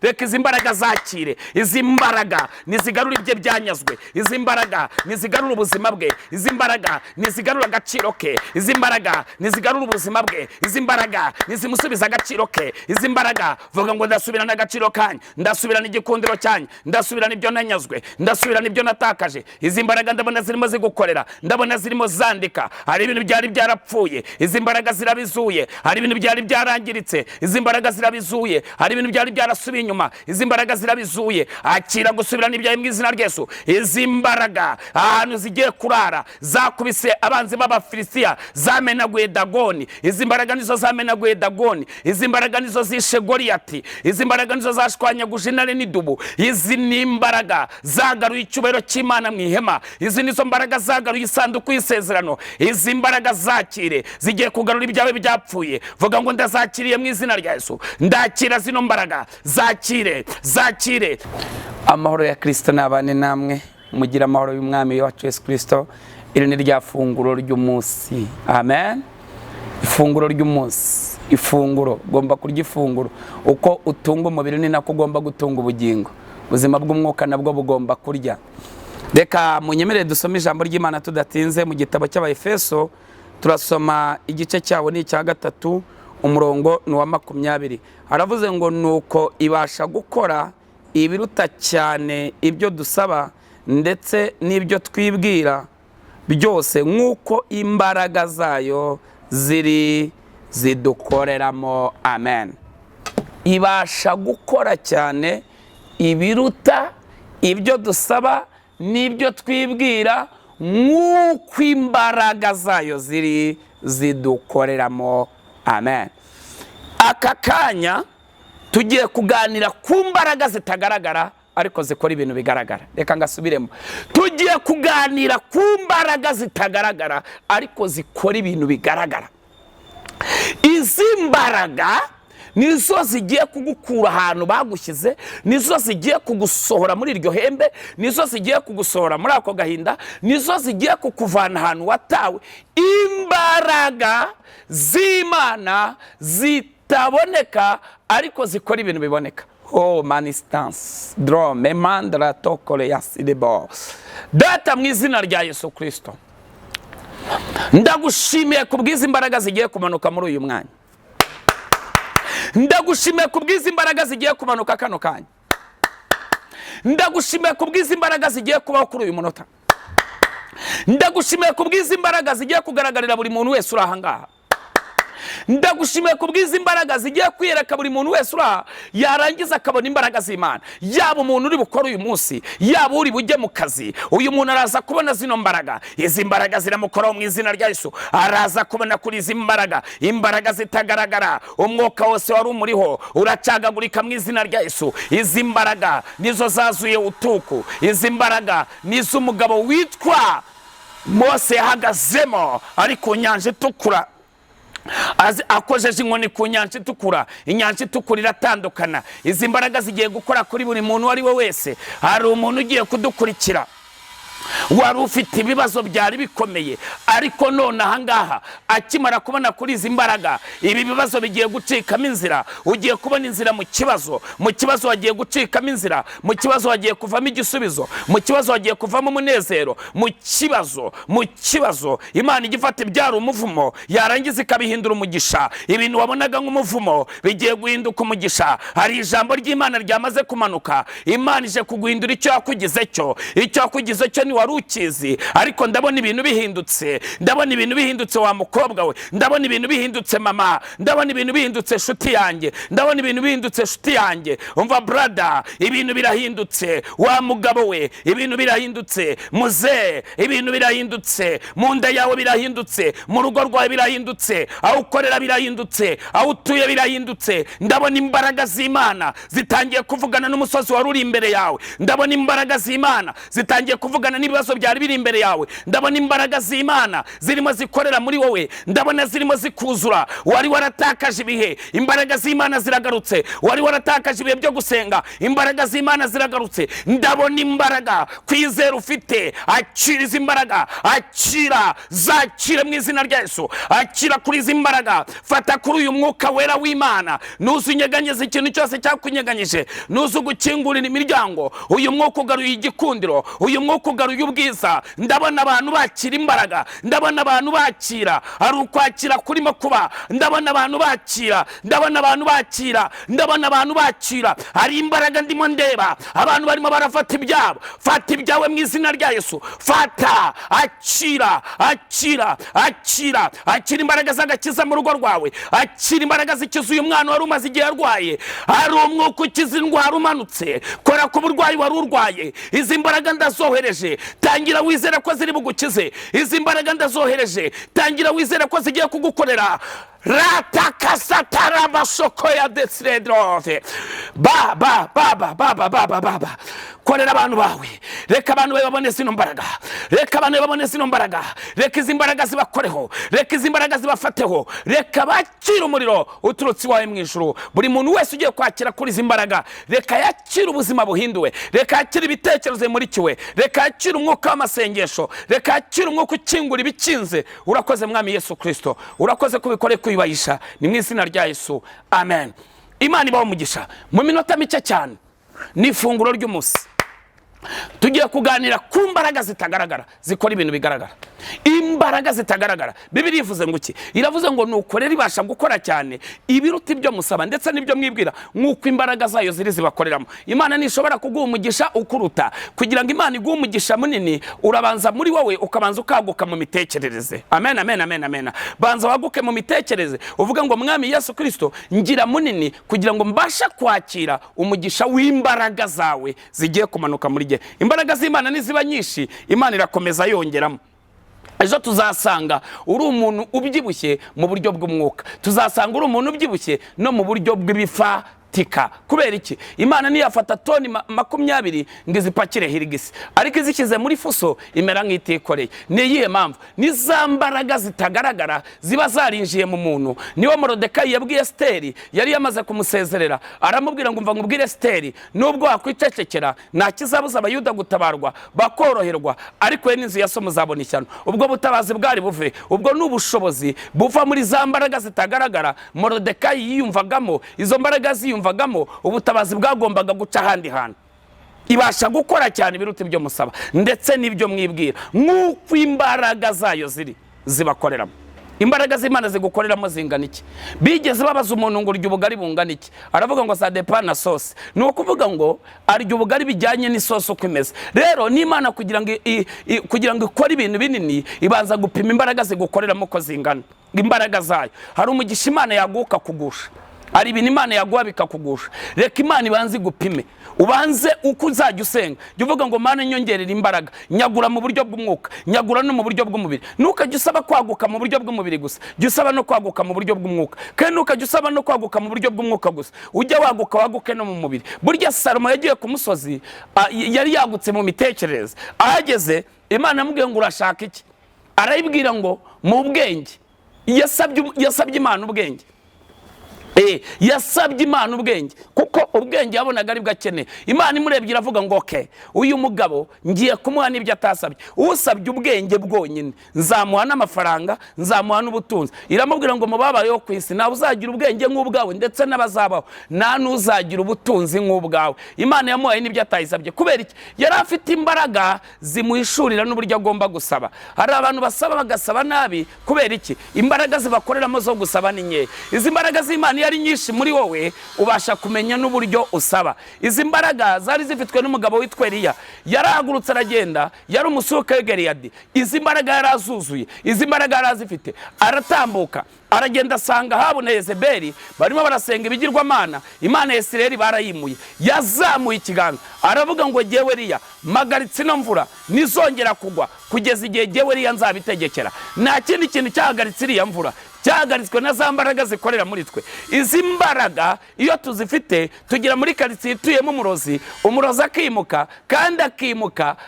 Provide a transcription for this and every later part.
reka izi mbaraga zakire. Izi mbaraga nizigarura ibye byanyazwe. Izi mbaraga nizigarura ubuzima bwe. Izi mbaraga nizigarura agaciro ke. Izi mbaraga nizigarura ubuzima bwe. Izi mbaraga nizimusubiza agaciro ke. Izi mbaraga vuga ngo ndasubirana agaciro kanye, ndasubirana igikundiro cyanye, ndasubirana ibyo nanyazwe, ndasubirana ibyo natakaje. Izi mbaraga ndabona zirimo zigukorera, ndabona zirimo zandika. Hari ibintu byari byarapfuye, izi mbaraga zirabizuye. Hari ibintu byari byarangiritse, izi mbaraga zirabizuye. Hari ibintu byari byarasubiye inyuma, izi mbaraga zirabizuye. Akira gusubirana ibyawe mu izina ryesu. Izi mbaraga ahantu zigiye kurara zakubise abanzi b'Abafilisitiya, zamenaguye Dagoni. Izi mbaraga nizo zamenaguye Dagoni. Izi mbaraga nizo zishe Goliyati. Izi mbaraga nizo zashwanyaguje intare n'idubu. Izi ni imbaraga zagaruye icyubahiro cy'Imana mu ihema. Izi nizo mbaraga zagaruye isanduku y'isezerano. Izi mbaraga zakire, zigiye kugarura ibyawe byapfuye. Vuga ngo ndazakiriye mu izina rya Yesu. Ndakira zino mbaraga, zakire, zakire. Amahoro ya Kristo nabane namwe, mugira amahoro y'umwami wacu Yesu Kristo. Iri ni rya funguro ry'umunsi. Amen. Ifunguro ry'umunsi, ifunguro gomba kurya ifunguro. Uko utunga umubiri ni nako ugomba gutunga ubugingo. Ubuzima bw'umwuka nabwo bugomba kurya. Reka munyemerere dusome ijambo ry'Imana tudatinze mu gitabo cy'Abaefeso. Turasoma igice cyawo ni icya 3, umurongo ni wa 20. Haravuze ngo nuko ibasha gukora ibiruta cyane ibyo dusaba ndetse n'ibyo twibwira byose, nk'uko imbaraga zayo ziri zidukoreramo. Amen. Ibasha gukora cyane ibiruta ibyo dusaba n'ibyo twibwira, nk'uko imbaraga zayo ziri zidukoreramo. Amen. Aka kanya tugiye kuganira ku mbaraga zitagaragara ariko zikora ibintu bigaragara. Reka ngasubiremo. Tugiye kuganira ku mbaraga zitagaragara ariko zikora ibintu bigaragara. Izi mbaraga nizo zigiye kugukura ahantu bagushyize, nizo zigiye kugusohora muri iryo hembe, nizo zigiye kugusohora muri ako gahinda, nizo zigiye kukuvana ahantu watawe. Imbaraga z'Imana zitaboneka ariko zikora ibintu biboneka. Oh manistance drome mandra tokole yasidebo. Data mu izina rya Yesu Kristo, ndagushimiye kubwiza imbaraga zigiye kumanuka muri uyu mwanya. Ndagushimiye kubwiza imbaraga zigiye kumanuka kano kanya. Ndagushimiye kubwiza imbaraga zigiye kubaho kuri uyu munota. Ndagushimiye kubwiza imbaraga zigiye kugaragarira buri muntu wese uri aha ngaha. Ndagushimiye kubwiza imbaraga zigiye kwiyereka buri muntu wese uri aha, yarangiza akabona imbaraga z'Imana. Yaba umuntu uri bukora uyu munsi, yaba uri bujye mu kazi, uyu muntu araza kubona zino mbaraga. Izi mbaraga ziramukoraho mu izina rya Yesu. Araza kubona kuri izi mbaraga, imbaraga zitagaragara. Umwuka wose wari umuriho uracagagurika mu izina rya Yesu. Izi mbaraga nizo zazuye utuku. Izi mbaraga nizo umugabo witwa Mose yahagazemo ari ku nyanja itukura, akojeje inkoni ku nyanja itukura. Inyanja itukura iratandukana. Izi mbaraga zigiye gukora kuri buri muntu wari we wese. Hari umuntu ugiye kudukurikira wari ufite ibibazo byari bikomeye, ariko none aha ngaha akimara kubona kuri izi mbaraga, ibi bibazo bigiye gucikamo inzira. Ugiye kubona inzira mu kibazo, mu kibazo wagiye gucikamo inzira, mu kibazo wagiye kuvamo igisubizo, mu kibazo wagiye kuvamo umunezero, mu kibazo Imana igifata ibyara umuvumo yarangiza ikabihindura umugisha. Ibintu wabonaga nk'umuvumo bigiye guhinduka umugisha. Hari ijambo ry'Imana ryamaze kumanuka. Imana ije kuguhindura icyo yakugize cyo. Icyo yakugize cyo ni wari ukizi, ariko ndabona ibintu bihindutse. Ndabona ibintu bihindutse wa mukobwa we. Ndabona ibintu bihindutse mama. Ndabona ibintu bihindutse shuti yanjye. Ndabona ibintu bihindutse shuti yanjye. Umva brother, ibintu birahindutse. Wa mugabo we, ibintu birahindutse. Muze, ibintu birahindutse. Mu nda yawe birahindutse. Mu rugo rwawe birahindutse. Aho ukorera birahindutse. Aho utuye birahindutse. Ndabona imbaraga z'Imana zitangiye kuvugana n'umusozi wari uri imbere yawe. Ndabona imbaraga z'Imana zitangiye kuvugana z'Imana n'ibibazo byari biri imbere yawe. Ndabona imbaraga z'Imana zirimo zikorera muri wowe, ndabona zirimo zikuzura. Wari waratakaje ibihe, imbaraga z'Imana ziragarutse. Wari waratakaje ibihe byo gusenga, imbaraga z'Imana ziragarutse. Ndabona imbaraga kwizera ufite. Akira izi imbaraga, akira, zakira mu izina rya Yesu. Akira kuri izi imbaraga, fata kuri uyu mwuka wera w'Imana. Nuzunyeganyeza ikintu cyose cyakunyeganyije, nuzugukingurira imiryango. Uyu mwuka ugaruye igikundiro, uyu mwuka ugaruye ubwiza. Ndabona abantu bakira imbaraga, ndabona abantu bakira, ari ukwakira kurimo kuba. Ndabona abantu bakira, ndabona abantu bakira, ndabona abantu bakira. Hari imbaraga ndimo ndeba, abantu barimo barafata ibyabo. Fata ibyawe mu izina rya Yesu. Fata, akira, akira, akira, akira imbaraga z'agakiza mu rugo rwawe. Akira imbaraga zikiza uyu mwana wari umaze igihe arwaye. Hari umwuka ukiza indwara umanutse. Kora ku burwayi wari urwaye. Izi mbaraga ndazohereje, tangira wizere ko ziri bugukize. Izi mbaraga ndazohereje, tangira wizere ko zigiye kugukorera. Ratakasatara basoko ya desredrote. Baba korera abantu bawe. Reka abantu bawe babone zino mbaraga, reka abantu babone zino mbaraga. Reka izi mbaraga zibakoreho, reka izi mbaraga zibafateho. Reka bakira umuriro uturutse iwawe mu ijuru. Buri muntu wese ugiye kwakira kuri izi mbaraga, reka yakira ubuzima buhinduwe, reka yakira ibitekerezo muri kiwe, reka yakira umwuka w'amasengesho, reka yakira umwuka ukingura ibikinze. Urakoze mwami Yesu Kristo, urakoze kubikore kuyibayisha. Ni mu izina rya Yesu, amen. Imana ibaho umugisha. Mu minota mike cyane ni ifunguro ry'umunsi, tugiye kuganira ku mbaraga zitagaragara zikora ibintu bigaragara. Imbaraga zitagaragara, Bibiliya ivuze ngo iki? Iravuze ngo nukorera ibasha gukora cyane ibiruta ibyo musaba ndetse n'ibyo mwibwira, nk'uko imbaraga zayo ziri zibakoreramo. Imana nishobora kuguha umugisha ukuruta. Kugira ngo Imana iguhe umugisha munini, urabanza muri wowe ukabanza ukaguka mu mitekerereze. Amen, amen, amen, amen. Banza waguke mu mitekerereze, uvuga ngo mwami Yesu Kristo, ngira munini kugira ngo mbasha kwakira umugisha w'imbaraga zawe zigiye kumanuka muri jye. Imbaraga z'Imana niziba nyinshi, Imana irakomeza yongeramo. Ejo tuzasanga uri umuntu ubyibushye mu buryo bw'umwuka, tuzasanga uri umuntu ubyibushye no mu buryo bw'ibifatika. Kubera iki? Imana niyafata toni 20 ngo izipakire hirigisi, ariko izishyize muri fuso imera nk'itikoreye. Ni iyihe mpamvu? Ni za mbaraga zitagaragara ziba zarinjiye mu muntu. Niwo Morodekayi yabwiye Esiteri, yari yamaze kumusezerera, aramubwira ngo umva nkubwire Esiteri, nubwo wakwicecekera nta kizabuza Abayuda gutabarwa bakoroherwa, ariko we n'inzu ya so muzabona ishyano. Ubwo butabazi bwari buve, ubwo n'ubushobozi buva muri za mbaraga zitagaragara Morodekayi yiyumvagamo. Izo mbaraga ziyumvagamo, ubutabazi bwagombaga guca ahandi hantu. Ibasha gukora cyane biruta ibyo musaba ndetse n'ibyo mwibwira, nk'uko imbaraga zayo ziri zibakoreramo. Imbaraga z'Imana zigukoreramo zingana iki? Bigeze babaza umuntu ngo urya ubugari bungana iki? Aravuga ngo ça dépend na sauce. Ni ukuvuga ngo arya ubugari bijyanye n'isosi uko imeze. Rero n'Imana kugira ngo ikore ibintu binini, ibanza gupima imbaraga zigukoreramo ko zingana. Imbaraga zayo, hari umugisha Imana yaguka kugusha, hari ibintu Imana yaguha bikakugusha. Reka Imana ibanze igupime, ubanze uko uzajya usenga. Jya uvuga ngo Mana nyongerera imbaraga, nyagura mu buryo bw'umwuka, nyagura no mu buryo bw'umubiri. Ntukajya usaba kwaguka mu buryo bw'umubiri gusa, jya usaba no kwaguka mu buryo bw'umwuka. Kandi ntukajya usaba no kwaguka mu buryo bw'umwuka gusa, ujya waguke no mu mubiri. Burya Salomo yagiye ku musozi, yari yagutse mu mitekerereze. Ahageze Imana amubwiye ngo urashaka iki? Arayibwira ngo mu bwenge. Yasabye Imana ubwenge. Yasabye Imana ubwenge, kuko ubwenge yabonaga ari bwakene. Imana imurebye iravuga ngo okay, uyu mugabo ngiye kumuha n'ibyo atasabye. Usabye ubwenge bwonyine nzamuha n'amafaranga, nzamuha n'ubutunzi. Iramubwira ngo mubabayeho ku isi nawe uzagira ubwenge nk'ubwawe ndetse n'abazabaho, nta n'uzagira ubutunzi nk'ubwawe. Imana yamuhaye n'ibyo atayisabye. Kubera iki? Yari afite imbaraga zimuhishurira n'uburyo agomba gusaba. Hari abantu basaba bagasaba nabi. Kubera iki? Imbaraga zibakoreramo zo gusaba ni nkeya. Izi mbaraga z'Imana yari nyinshi muri wowe, ubasha kumenya n'uburyo usaba. Izi mbaraga zari zifitwe n'umugabo witwa Eliya. Yarahagurutse aragenda, yari umusuka w'Geleyadi. Izi mbaraga yarazuzuye, izi mbaraga yarazifite. Aratambuka aragenda asanga Ahabu na Yezebeli barimo barasenga ibigirwamana. Imana ya Isirayeli barayimuye. Yazamuye ikiganza aravuga ngo jyewe Eliya magaritse ino mvura nizongera kugwa kugeza igihe jyewe Eliya nzabitegekera. Nta kindi kintu cyahagaritse iriya mvura cyahagaritswe na za mbaraga zikorera muri twe. Izi mbaraga iyo tuzifite tugira muri karitsiye ituyemo umurozi akimuka, kandi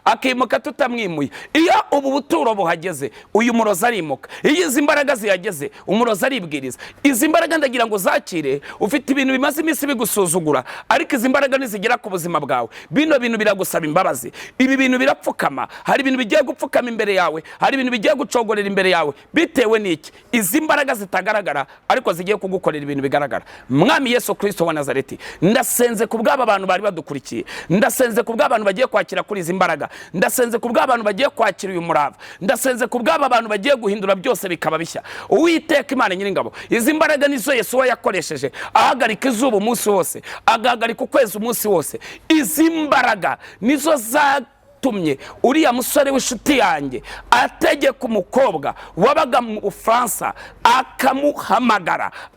akimuka tutamwimuye. Iyo ubu buturo buhageze uyu murozi arimuka, iyo izi mbaraga zihageze umurozi aribwiriza. Izi mbaraga ndagira ngo zakire. Ufite ibintu bimaze iminsi bigusuzugura, ariko izi mbaraga nizigera ku buzima bwawe bino bintu biragusaba imbabazi. Ibi bintu birapfukama, hari ibintu bigiye gupfukama imbere yawe, hari ibintu bigiye gucogorera imbere yawe. Bitewe n'iki? Izi mbaraga zitagaragara ariko zigiye kugukorera ibintu bigaragara. Mwami Yesu Kristo wa Nazareti, ndasenze ku bw'aba bantu bari badukurikiye, ndasenze ku bw'abantu bagiye kwakira kuri izi mbaraga, ndasenze ku bw'abantu bagiye kwakira uyu murava, ndasenze ku bw'aba bantu bagiye guhindura byose bikaba bishya. Uwiteka Imana Nyiringabo, izi mbaraga nizo Yesu yakoresheje ahagarika izuba umunsi wose, agahagarika ukwezi umunsi wose. Izi mbaraga nizo zatumye uriya musore w'inshuti yanjye ategeka umukobwa wabaga mu Bufaransa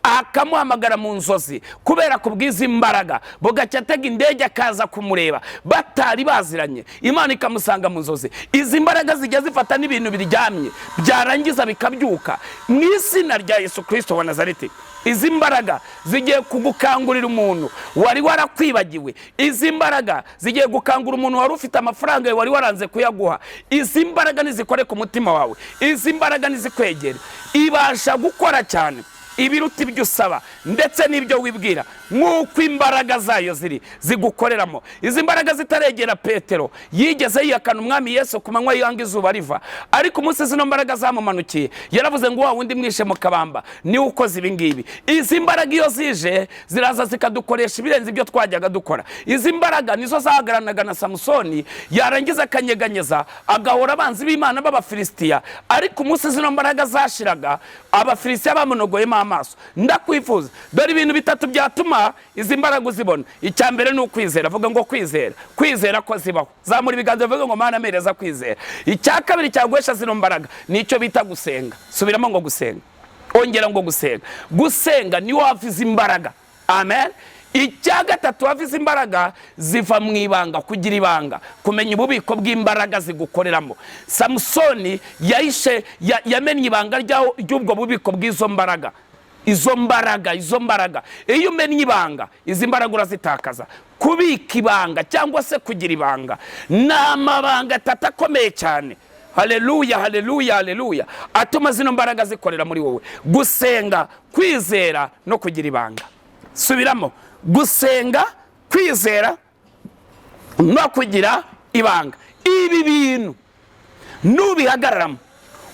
akamuhamagara mu nzozi, kubera kubw'izi mbaraga bugacya atega indege akaza kumureba batari baziranye, Imana ikamusanga mu nzozi. Izi mbaraga zijya zifata n'ibintu biryamye byarangiza bikabyuka mu izina rya Yesu Kristo wa Nazareti. Izi mbaraga zigiye kugukangurira umuntu wari warakwibagiwe. Izi mbaraga zigiye gukangura umuntu wari ufite amafaranga wari waranze kuyaguha. Izi mbaraga nizikore ku mutima wawe, izi mbaraga nizikwegere. Ibasha gukora cyane ibiruta ibyo usaba ndetse n'ibyo wibwira, nk'uko imbaraga zayo zigukoreramo. Izi mbaraga zitaregera Petero, yigeze yiyakana umwami Yesu ku manywa yanga izuba riva, ariko umunsi zino mbaraga zamumanukiye yaravuze ngo wa wundi mwishe mu kabamba niwe ukoze ibi ngibi. Izi mbaraga iyo zije ziraza zikadukoresha ibirenze ibyo twajyaga dukora. Izi mbaraga nizo zahagaranaga na Samusoni, yarangiza akanyeganyeza agahora abanzi b'Imana b'Abafilisitiya, ariko umunsi zino mbaraga zashiraga Abafilisitiya bamunogoyemo amaso. Ndakwifuza, dore ibintu bitatu byatuma izi mbaraga uzibona. Icya mbere ni ukwizera. Vuga ngo kwizera ko zibaho. Zamura ibiganza vuga ngo Mana mereza kwizera. Icya kabiri cyagwesha zino mbaraga nicyo bita gusenga. Subiramo ngo gusenga, ongera ngo gusenga niwo hafize imbaraga. Amen. Icya gatatu hafize imbaraga ziva mu ibanga, kugira ibanga, kumenya ububiko bw'imbaraga zigukoreramo. Samusoni yamenye ibanga ry'ubwo bubiko bw'izo mbaraga. Izo mbaraga iyo umenye ibanga, izi mbaraga urazitakaza. Kubika ibanga cyangwa se kugira ibanga ni amabanga atatu akomeye cyane. Haleluya atuma zino mbaraga zikorera muri wowe. Gusenga, kwizera no kugira ibanga. Subiramo: gusenga, kwizera no kugira ibanga. Ibi bintu nubihagararamo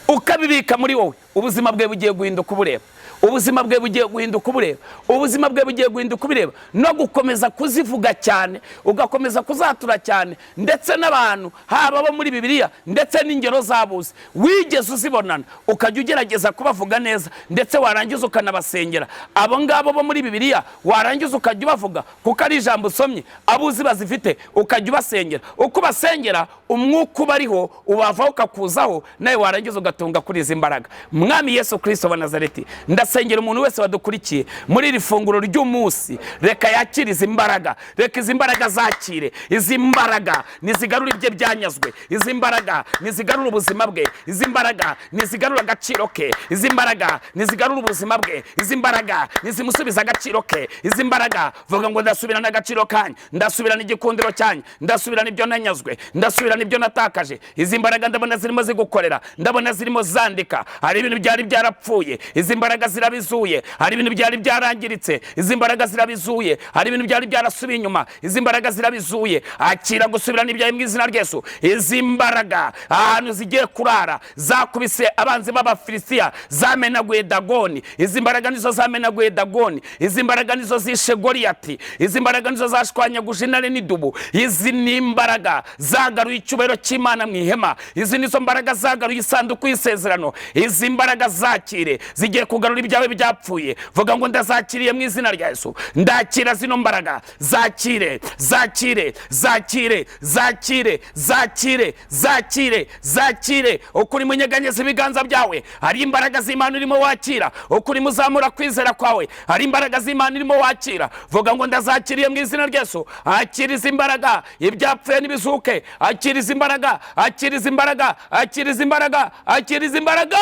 ukabibika muri wowe, ubuzima bwe bugiye guhinduka ubureba. Ubuzima bwe bugiye guhinduka ubureba. Ubuzima bwe bugiye guhinduka ubureba no gukomeza kuzivuga cyane, ugakomeza kuzatura cyane, ndetse n'abantu haba bo muri Bibiliya ndetse n'ingero zabuze wigeze uzibonana ukajya ugerageza kubavuga neza, ndetse warangiza ukanabasengera. Abo ngabo bo muri Bibiliya warangiza ukajya ubavuga kuko ari ijambo usomye, abuzi bazifite ukajya ubasengera. Uko basengera umwuka ubariho ubavaho ukakuzaho, nawe warangiza ugatunga kuri izi mbaraga. Mwami Yesu Kristo wa Nazareti, ndasengera umuntu wese wadukurikiye muri iri funguro ry'umunsi, reka yakire izi mbaraga, reka izi mbaraga zakire. Izi mbaraga nizigarura ibye byanyazwe, izi mbaraga nizigarura ubuzima bwe, izi mbaraga nizigarura agaciro ke, izi mbaraga nizigarura ubuzima bwe, izi mbaraga nizimusubiza agaciro ke. Izi mbaraga vuga ngo ndasubirana agaciro kanye, ndasubirana igikundiro cyanye, ndasubirana ibyo nanyazwe, ndasubirana ibyo natakaje. Izi mbaraga ndabona zirimo zigukorera, ndabona zirimo zandika. Hari ibintu byari byarapfuye, izi mbaraga zirabizuye. Hari ibintu byari byarangiritse, izi mbaraga zirabizuye. Hari ibintu byari byarasubiye inyuma, izi mbaraga zirabizuye. Akira gusubirana ibyawe mu izina rya Yesu. Izi mbaraga ahantu zigiye kurara zakubise abanzi b'Abafilisitiya, zamenaguye Dagoni. Izi mbaraga nizo zamenaguye Dagoni. Izi mbaraga nizo zishe Goliyati. Izi mbaraga nizo zashwanyaguje intare n'idubu. Izi ni imbaraga zagaruye icyubahiro cy'Imana mu ihema. Izi nizo mbaraga zagaruye isanduku y'isezerano. Izi mbaraga zakire, zigiye kugarura ibyawe byapfuye. Vuga ngo ndazakiriye mu izina rya Yesu. Ndakira zino mbaraga, zakire, zakire, zakire, zakire, zakire, zakire, zakire. Ukuri munyeganyeza ibiganza byawe, hari imbaraga z'Imana urimo wakira. Ukuri muzamura kwizera kwawe, hari imbaraga z'Imana urimo wakira. Vuga ngo ndazakiriye mu izina rya Yesu. Akira izi mbaraga, ibyapfuye nibizuke. Akira izi mbaraga, akira izi mbaraga, akira izi mbaraga, akira izi mbaraga.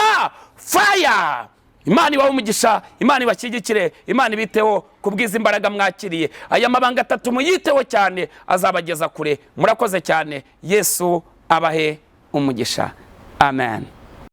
Fire Imana ibahe umugisha, Imana ibashyigikire, Imana ibiteho kubwiza imbaraga mwakiriye. Aya mabanga 3 muyiteho cyane, azabageza kure. Murakoze cyane. Yesu abahe umugisha. Amen.